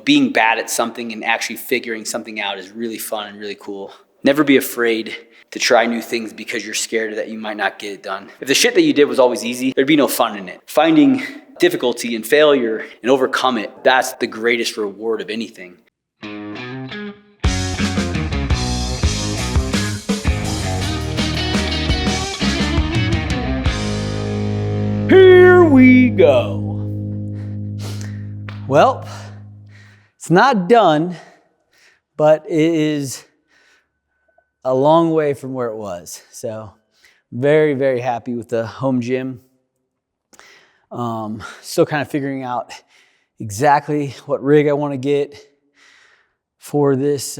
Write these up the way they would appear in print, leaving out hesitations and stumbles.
being bad at something and actually figuring something out is really fun and really cool. Never be afraid to try new things because you're scared that you might not get it done. If the shit that you did was always easy, there'd be no fun in it. Finding difficulty and failure and overcome it, that's the greatest reward of anything. Here we go. Well, it's not done, but it is a long way from where it was. So very, very happy with the home gym. Still kind of figuring out exactly what rig I want to get for this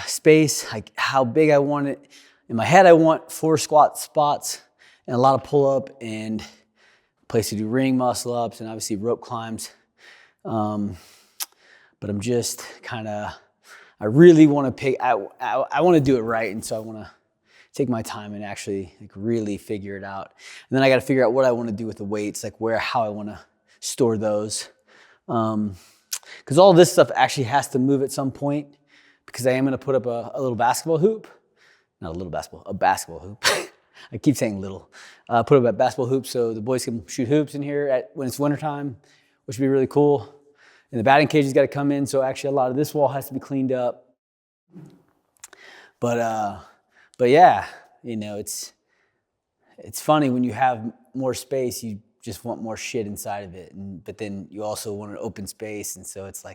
space, like how big I want it. In my head, I want 4 squat spots and a lot of pull up and a place to do ring muscle ups and obviously rope climbs. But I'm just kind of, I really want to pick, I want to do it right. And so I want to take my time and actually really figure it out. And then I got to figure out what I want to do with the weights, how I want to store those. Because all this stuff actually has to move at some point because I am going to put up a little basketball hoop. Not a little basketball, a basketball hoop. I keep saying little. Put up a basketball hoop so the boys can shoot hoops in here when it's wintertime, which would be really cool. And the batting cage has got to come in, so actually a lot of this wall has to be cleaned up. But yeah, it's funny when you have more space, you just want more shit inside of it. But then you also want an open space, and so it's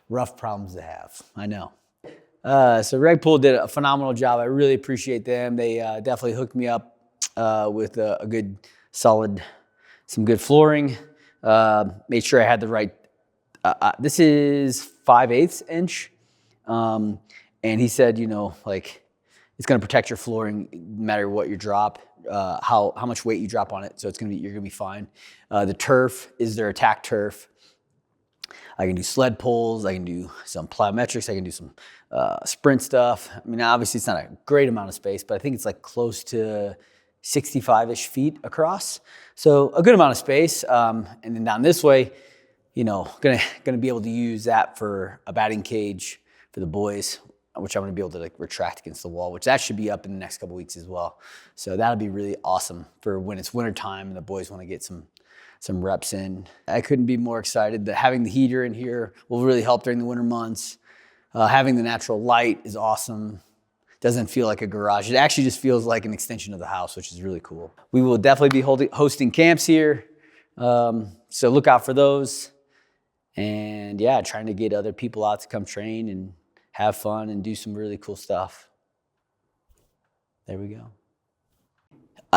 rough problems to have. I know. So Reg Pool did a phenomenal job. I really appreciate them. They definitely hooked me up with a good, solid, some good flooring. Made sure I had the right, this is 5/8 inch. And he said, it's going to protect your flooring no matter what you drop, how much weight you drop on it. So you're going to be fine. The turf is their attack turf. I can do sled pulls. I can do some plyometrics. I can do some sprint stuff. I mean, obviously it's not a great amount of space, but I think it's close to 65-ish feet across. So a good amount of space. And then down this way, gonna be able to use that for a batting cage for the boys, which I'm gonna be able to retract against the wall, which that should be up in the next couple weeks as well. So that'll be really awesome for when it's winter time and the boys wanna get some reps in. I couldn't be more excited that having the heater in here will really help during the winter months. Having the natural light is awesome. Doesn't feel like a garage. It actually just feels like an extension of the house, which is really cool. We will definitely be hosting camps here. So look out for those. And yeah, trying to get other people out to come train and have fun and do some really cool stuff. There we go.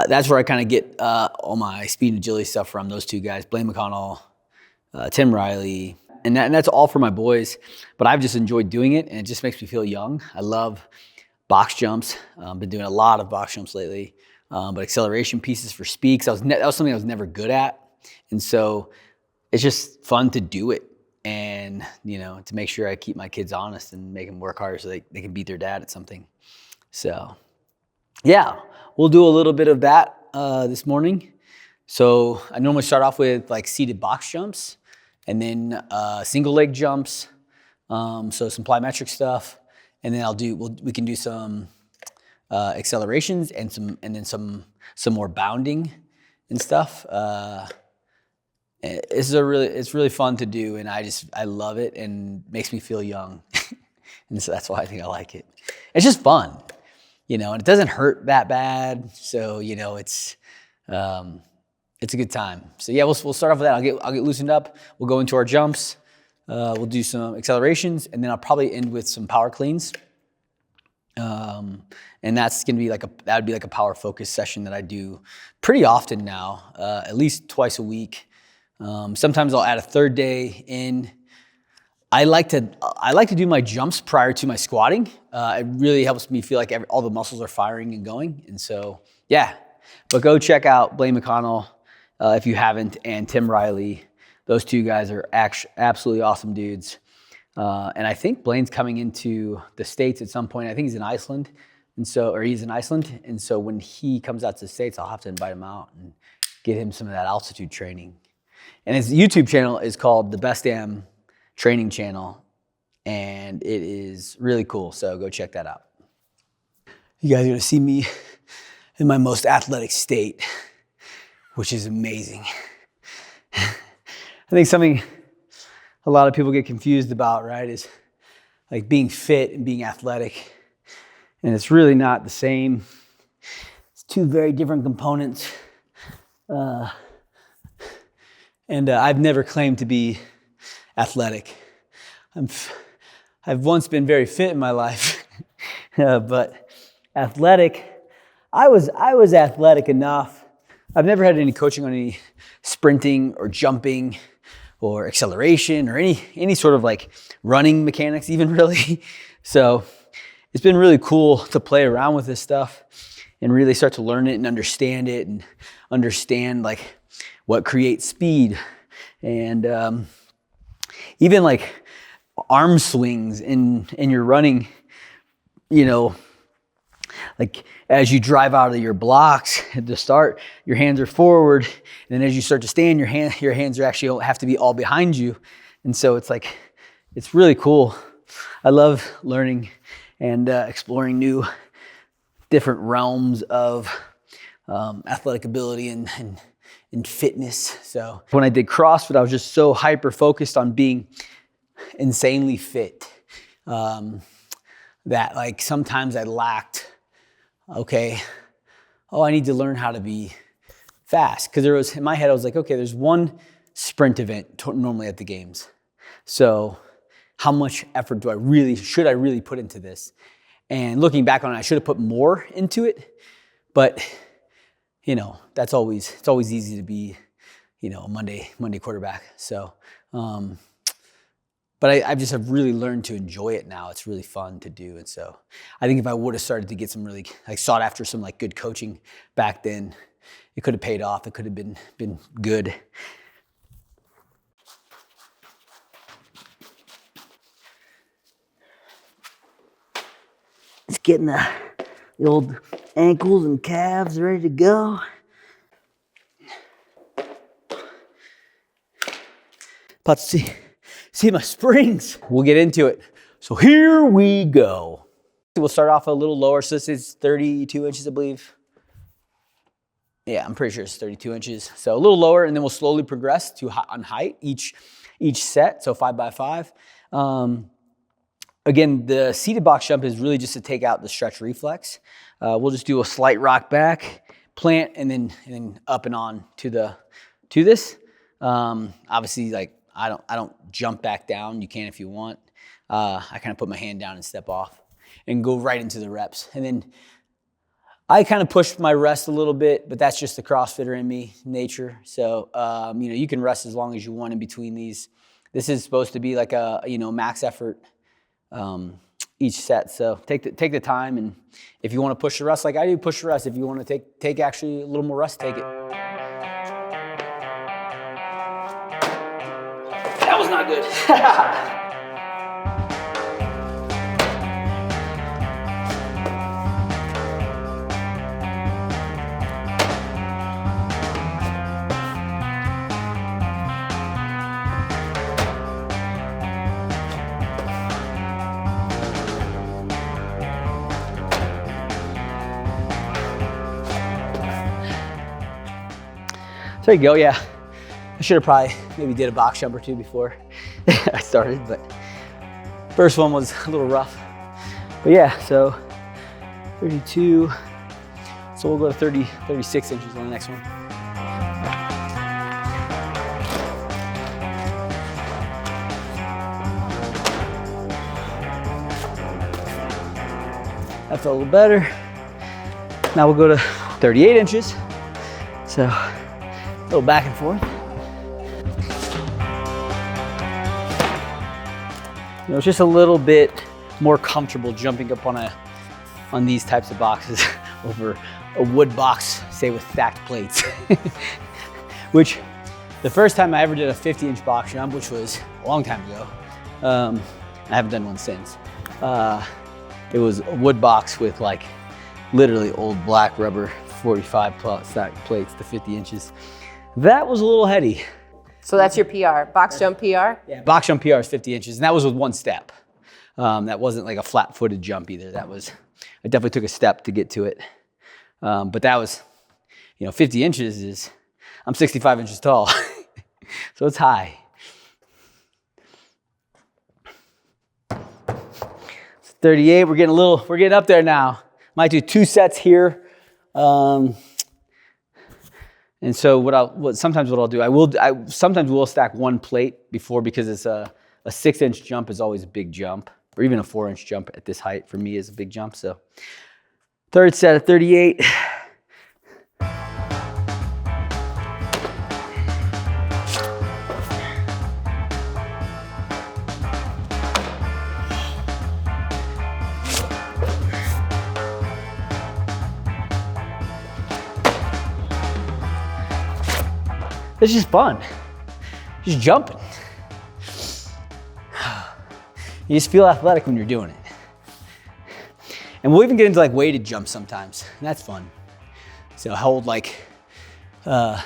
That's where I kind of get all my speed and agility stuff from, those two guys, Blaine McConnell, Tim Riley. And that's all for my boys. But I've just enjoyed doing it, and it just makes me feel young. I love box jumps. Been doing a lot of box jumps lately. But acceleration pieces for speaks, that was something I was never good at. And so it's just fun to do it and, to make sure I keep my kids honest and make them work hard so they can beat their dad at something. So yeah, we'll do a little bit of that this morning. So I normally start off with seated box jumps and then single leg jumps. So some plyometric stuff. And then we can do some accelerations and then some more bounding and stuff. It's really fun to do, and I love it and makes me feel young. And so that's why I think I like it. It's just fun, and it doesn't hurt that bad. So, it's a good time. So yeah, we'll start off with that. I'll get loosened up. We'll go into our jumps. We'll do some accelerations, and then I'll probably end with some power cleans. And that's gonna be that would be a power focus session that I do pretty often now, at least twice a week. Sometimes I'll add a third day in. I like to do my jumps prior to my squatting. It really helps me feel like all the muscles are firing and going. And so, yeah. But go check out Blaine McConnell if you haven't, and Tim Riley. Those two guys are absolutely awesome dudes. And I think Blaine's coming into the States at some point. I think he's in Iceland. He's in Iceland. And so when he comes out to the States, I'll have to invite him out and get him some of that altitude training. And his YouTube channel is called The Best Damn Training Channel, and it is really cool. So go check that out. You guys are gonna see me in my most athletic state, which is amazing. I think something a lot of people get confused about, right, is like being fit and being athletic. And it's really not the same. It's two very different components. I've never claimed to be athletic. I've once been very fit in my life, but athletic, I was athletic enough. I've never had any coaching on any sprinting or jumping or acceleration or any sort of like running mechanics even really. So it's been really cool to play around with this stuff and really start to learn it and understand it and understand like what creates speed and even like arm swings in your running, you know, like as you drive out of your blocks at the start, your hands are forward. And then as you start to stand, your hands are actually have to be all behind you. And so it's like, it's really cool. I love learning and exploring new different realms of athletic ability and fitness. So when I did CrossFit, I was just so hyper focused on being insanely fit that like sometimes I lacked, I need to learn how to be fast. Because there was, in my head, I was like, okay, there's one sprint event normally at the games. So how much effort should I really put into this? And looking back on it, I should have put more into it. But, you know, it's always easy to be, you know, a Monday quarterback. So, but I just have really learned to enjoy it now. It's really fun to do. And so I think if I would have started to get some really, like sought after some like good coaching back then, it could have paid off. It could have been good. Just getting the old ankles and calves ready to go. About to see my springs. We'll get into it. So here we go. We'll start off a little lower. So this is 32 inches, I believe. Yeah, I'm pretty sure it's 32 inches. So a little lower, and then we'll slowly progress to on height each set. So 5 by 5. Again, the seated box jump is really just to take out the stretch reflex. We'll just do a slight rock back, plant, and then up and on to this. Obviously, like I don't jump back down. You can if you want. I kind of put my hand down and step off and go right into the reps. And then I kind of push my rest a little bit, but that's just the CrossFitter in me, nature. So, you know, you can rest as long as you want in between these. This is supposed to be like a, you know, max effort each set. So take the time, and if you want to push the rest like I do, push the rest. If you want to take actually a little more rest, take it. That was not good. There you go, yeah. I should have probably maybe did a box jump or two before I started, but first one was a little rough. But yeah, so 32, so we'll go to 36 inches on the next one. That felt a little better. Now we'll go to 38 inches. So a little back and forth. You know, it's just a little bit more comfortable jumping up on these types of boxes over a wood box, say with stacked plates. Which the first time I ever did a 50-inch box jump, which was a long time ago, I haven't done one since. It was a wood box with like literally old black rubber 45 stacked plates to 50 inches. That was a little heady. So that's your PR, box jump PR? Yeah, box jump PR is 50 inches, and that was with one step. That wasn't like a flat-footed jump either. That was, I definitely took a step to get to it. But that was, 50 inches is, I'm 65 inches tall, so it's high. It's 38, we're getting up there now. Might do 2 sets here. And so sometimes what I'll do, I sometimes will stack one plate before, because it's a 6-inch jump is always a big jump, or even a 4-inch jump at this height for me is a big jump. So third set of 38. It's just fun, just jumping. You just feel athletic when you're doing it. And we'll even get into like weighted jumps sometimes, and that's fun. So I hold like 10,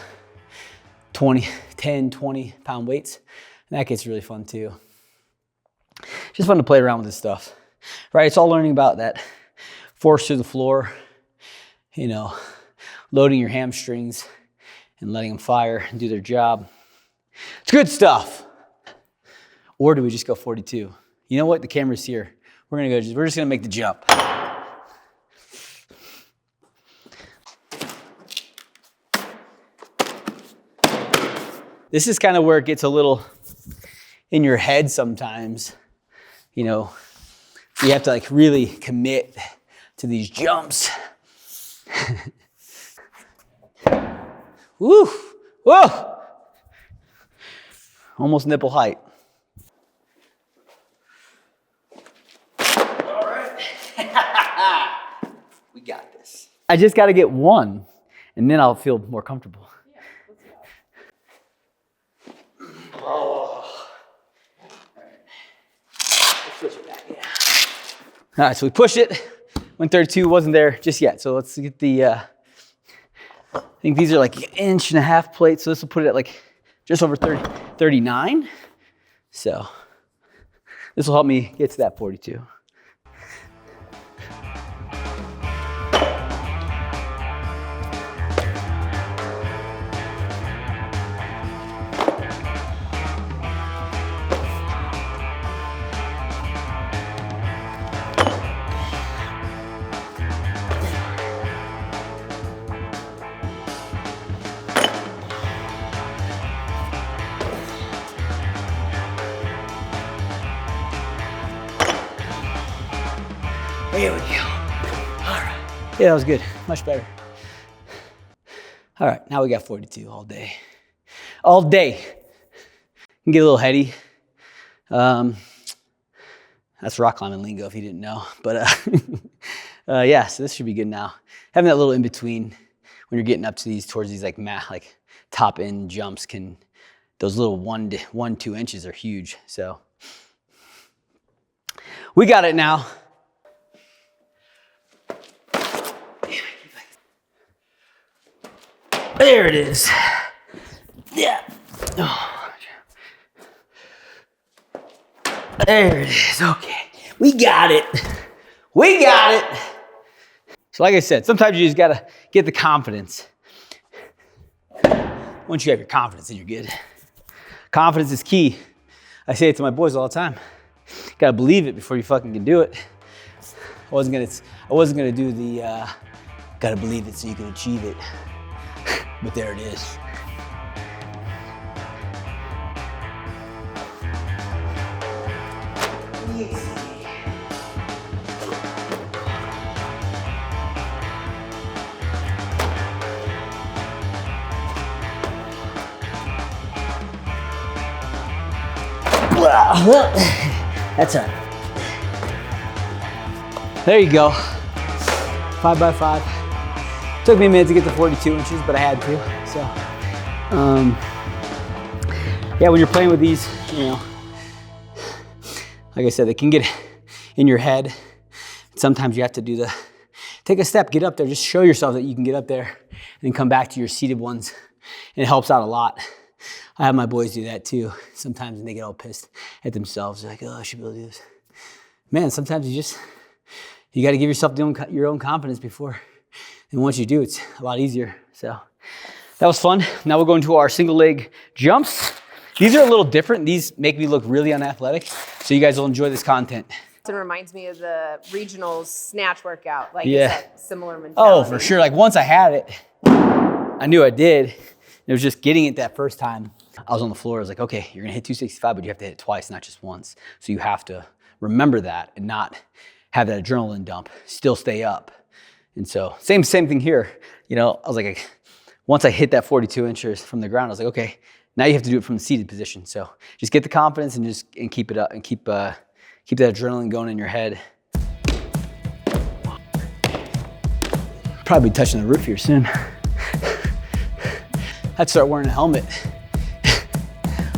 20 pound weights, and that gets really fun too. Just fun to play around with this stuff, right? It's all learning about that force to the floor, loading your hamstrings and letting them fire and do their job. It's good stuff. Or do we just go 42? You know what? The camera's here. We're just gonna make the jump. This is kind of where it gets a little in your head sometimes. You have to like really commit to these jumps. Woo! Whoa! Almost nipple height. All right. We got this. I just got to get one, and then I'll feel more comfortable. Yeah, let's go. Oh. All right. Let's switch it back, yeah. All right, so we push it. 132 wasn't there just yet, so let's get the... I think these are like 1.5 inch plates, so this will put it at like just over 39. So this will help me get to that 42. There we go. All right. Yeah, that was good. Much better. All right, now we got 42 all day. All day. Can get a little heady. That's rock climbing lingo if you didn't know. But yeah, so this should be good now. Having that little in between when you're getting up to these towards these like top end jumps those little 1-2 inches are huge. So we got it now. There it is. Yeah. Oh. There it is. Okay. We got it. We got it. So like I said, sometimes you just gotta get the confidence. Once you have your confidence, then you're good. Confidence is key. I say it to my boys all the time. You gotta believe it before you fucking can do it. I wasn't gonna do the gotta believe it so you can achieve it. But there it is. That's all right. There you go. 5 by 5. Took me a minute to get to 42 inches, but I had to. So, yeah, when you're playing with these, you know, like I said, they can get in your head. Sometimes you have to take a step, get up there, just show yourself that you can get up there and then come back to your seated ones. And it helps out a lot. I have my boys do that too sometimes, and they get all pissed at themselves. They're like, oh, I should be able to do this. Man, sometimes you got to give yourself your own confidence before. And once you do, it's a lot easier. So that was fun. Now we'll go into our single leg jumps. These are a little different. These make me look really unathletic. So you guys will enjoy this content. It reminds me of the regionals snatch workout. Like, Yeah. it's that similar mentality. Oh, for sure. Like once I had it, I knew I did. It was just getting it that first time. I was on the floor. I was like, okay, you're gonna hit 265, but you have to hit it twice, not just once. So you have to remember that and not have that adrenaline dump. Still stay up. And so same thing here. You know, I was like, once I hit that 42 inches from the ground, I was like, okay, now you have to do it from the seated position. So just get the confidence and keep it up and keep that adrenaline going in your head. Probably touching the roof here soon. I'd start wearing a helmet.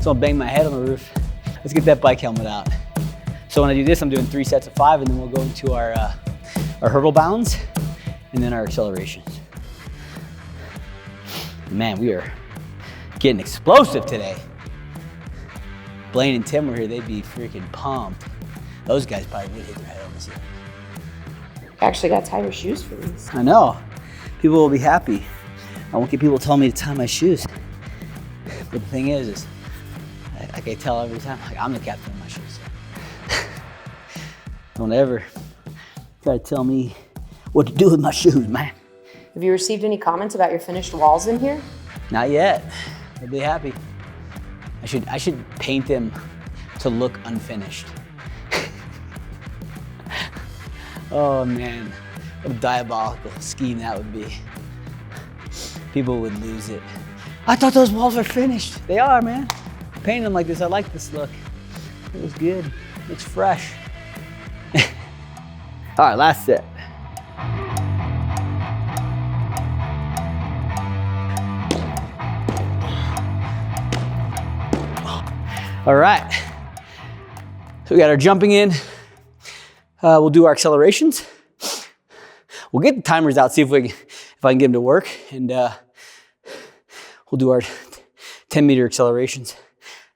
So I'll bang my head on the roof. Let's get that bike helmet out. So when I do this, I'm doing 3 sets of 5, and then we'll go into our hurdle bounds and then our accelerations. Man, we are getting explosive today. Blaine and Tim were here, they'd be freaking pumped. Those guys probably would hit their head on the ceiling. Actually got to tie your shoes for these. I know. People will be happy. I won't get people telling me to tie my shoes. But the thing is like I tell every time, like, I'm the captain of my shoes. Don't ever try to tell me what to do with my shoes, man. Have you received any comments about your finished walls in here? Not yet. They'll be happy. I should paint them to look unfinished. Oh man, what a diabolical scheme that would be. People would lose it. I thought those walls were finished. They are, man. Painting them like this, I like this look. It looks good, it looks fresh. All right, last set. All right, so we got our jumping in. We'll do our accelerations. We'll get the timers out, see if I can get them to work, and we'll do our 10-meter accelerations.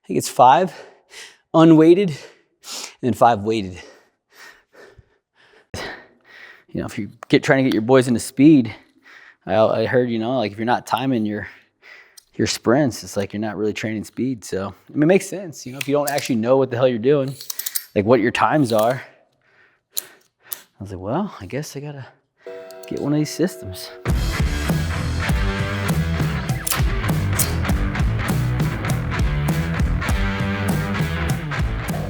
I think it's 5 unweighted and then 5 weighted. You know, if you trying to get your boys into speed, I heard, you know, like if you're not timing your sprints, it's like you're not really training speed. So, I mean, it makes sense. You know, if you don't actually know what the hell you're doing, like what your times are. I was like, well, I guess I gotta get one of these systems.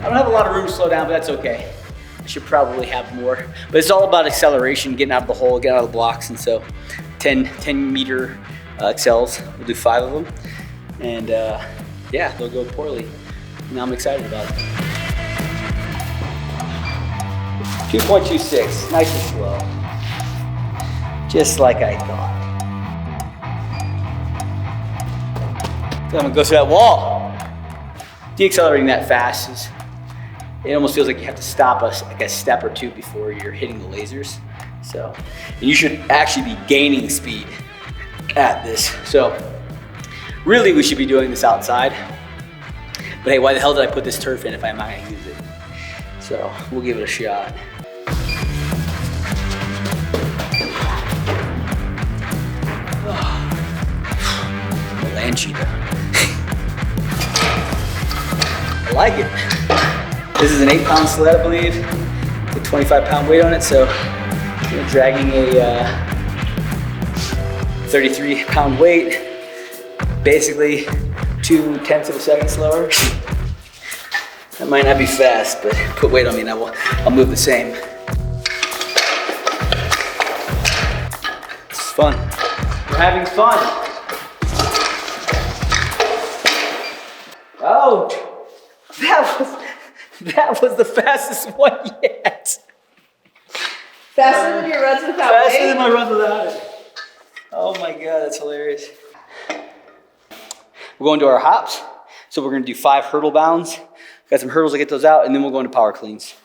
I don't have a lot of room to slow down, but that's okay. I should probably have more. But it's all about acceleration, getting out of the hole, getting out of the blocks. And so 10-meter accels, we'll do 5 of them. And yeah, they'll go poorly. Now I'm excited about it. 2.26, nice and slow. Just like I thought. So I'm gonna go through that wall. Deaccelerating that fast is, it almost feels like you have to stop like a step or two before you're hitting the lasers. So, and you should actually be gaining speed at this. So really we should be doing this outside. But hey, why the hell did I put this turf in if I'm not gonna use it? So we'll give it a shot. Land cheetah. I like it. This is an 8-pound sled, I believe, with 25-pound weight on it. So you're dragging a 33-pound weight, basically 0.2 of a second slower. That might not be fast, but put weight on me and I'll move the same. It's fun. We're having fun. Oh, that was the fastest one yet. Faster than your runs without weight? Faster than my runs without it. Oh my God, that's hilarious. We're going to our hops. So we're gonna do 5 hurdle bounds. Got some hurdles to get those out, and then we'll go into power cleans.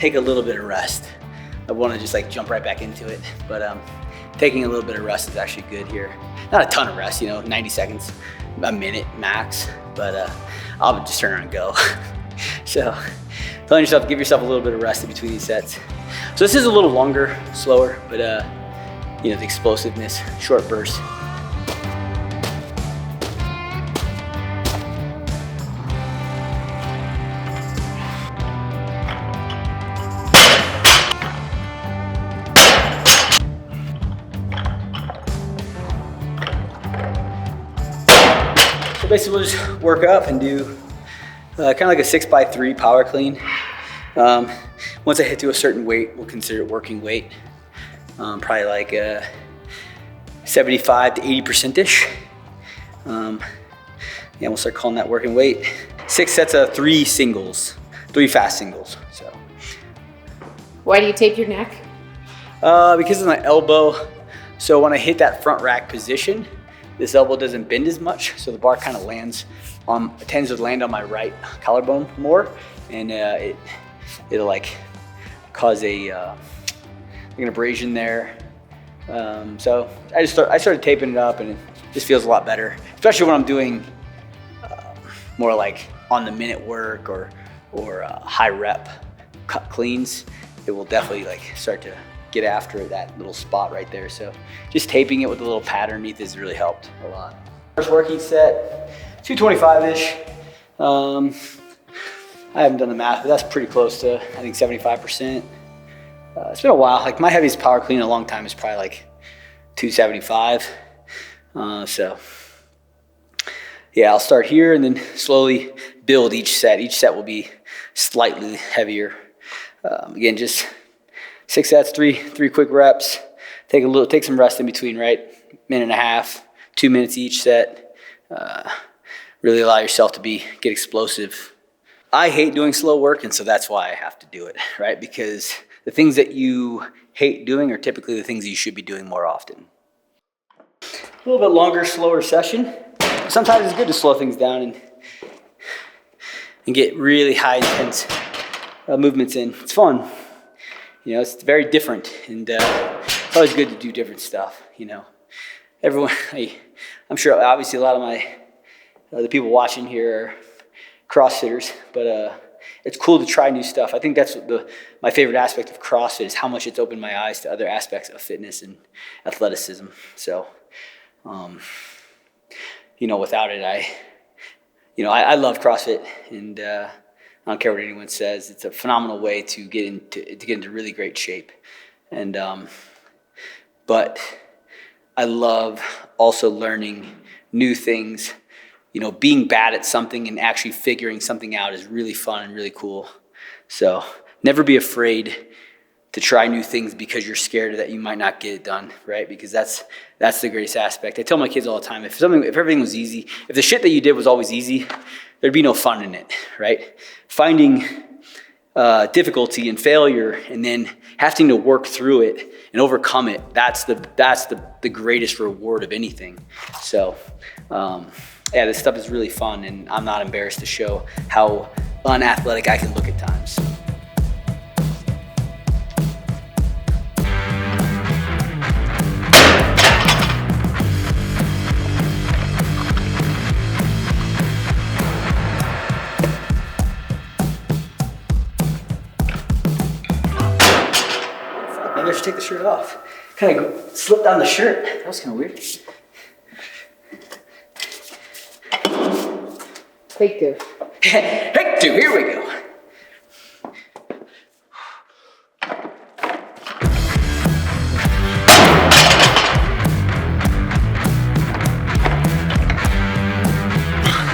take a little bit of rest. I want to just like jump right back into it, but taking a little bit of rest is actually good here. Not a ton of rest, 90 seconds, a minute max, but I'll just turn around and go. So telling yourself, give yourself a little bit of rest in between these sets. So this is a little longer, slower, but the explosiveness, short bursts. So basically we'll just work up and do kind of like a 6x3 power clean. Once I hit to a certain weight, we'll consider it working weight. Probably like 75 to 80%-ish. Yeah, we'll start calling that working weight. 6 sets of 3 singles, 3 fast singles. So. Why do you tape your neck? Because of my elbow. So when I hit that front rack position, this elbow doesn't bend as much, so the bar kind of tends to land on my right collarbone more, and it'll like cause an abrasion there. So I started taping it up, and it just feels a lot better, especially when I'm doing more like on the minute work or high rep cut cleans. It will definitely like start to get after that little spot right there. So just taping it with a little pad underneath has really helped a lot. First working set, 225-ish. I haven't done the math, but that's pretty close to, I think, 75%. It's been a while. Like my heaviest power clean in a long time is probably like 275. So yeah, I'll start here and then slowly build each set. Each set will be slightly heavier. Again, just 6 sets, three quick reps. Take some rest in between, right? Minute and a half, 2 minutes each set. Really allow yourself to get explosive. I hate doing slow work, and so that's why I have to do it, right? Because the things that you hate doing are typically the things you should be doing more often. A little bit longer, slower session. Sometimes it's good to slow things down and get really high intense movements in. It's fun. It's very different, and it's always good to do different stuff. Everyone, I'm sure obviously a lot of the people watching here are CrossFitters, but it's cool to try new stuff. I think that's my favorite aspect of CrossFit is how much it's opened my eyes to other aspects of fitness and athleticism. So, without it, I love CrossFit, and I don't care what anyone says. It's a phenomenal way to get into really great shape, and but I love also learning new things. Being bad at something and actually figuring something out is really fun and really cool. So never be afraid to try new things because you're scared that you might not get it done, right? Because that's the greatest aspect. I tell my kids all the time, if everything was easy, if the shit that you did was always easy, there'd be no fun in it, right? Finding difficulty and failure and then having to work through it and overcome it, that's the greatest reward of anything. So yeah, this stuff is really fun, and I'm not embarrassed to show how unathletic I can look at times. Maybe I should take the shirt off. Kind of slipped down the shirt. That was kind of weird. Take 2. Take 2, here we go.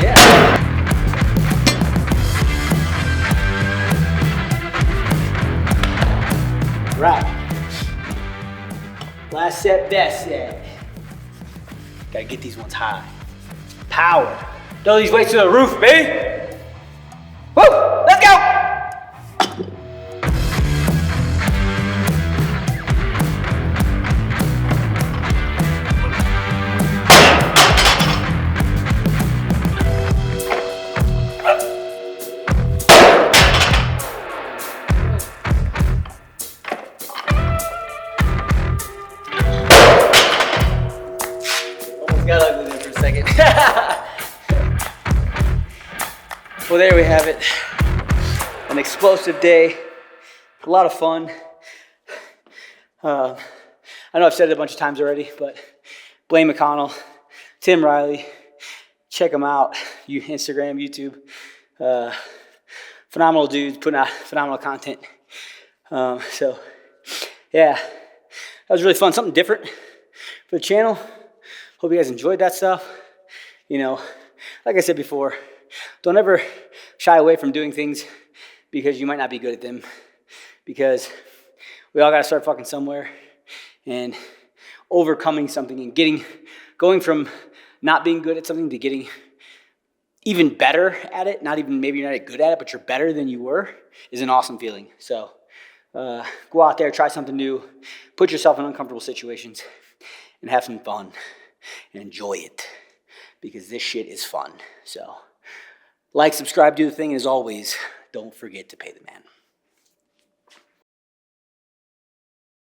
Yeah. Right. Last set, best set. Gotta get these ones high. Power. Throw these weights to the roof, baby. Woo! Let's go! Well, there we have it. An explosive day, a lot of fun. I know I've said it a bunch of times already, but Blaine McConnell, Tim Riley, check them out. Instagram, YouTube. Phenomenal dudes putting out phenomenal content. So, yeah, that was really fun. Something different for the channel. Hope you guys enjoyed that stuff. You know, like I said before, don't ever shy away from doing things because you might not be good at them. Because we all got to start fucking somewhere. And overcoming something and going from not being good at something to getting even better at it, maybe you're not good at it, but you're better than you were, is an awesome feeling. So go out there, try something new, put yourself in uncomfortable situations, and have some fun and enjoy it, because this shit is fun. So like, subscribe, do the thing, and as always, don't forget to pay the man.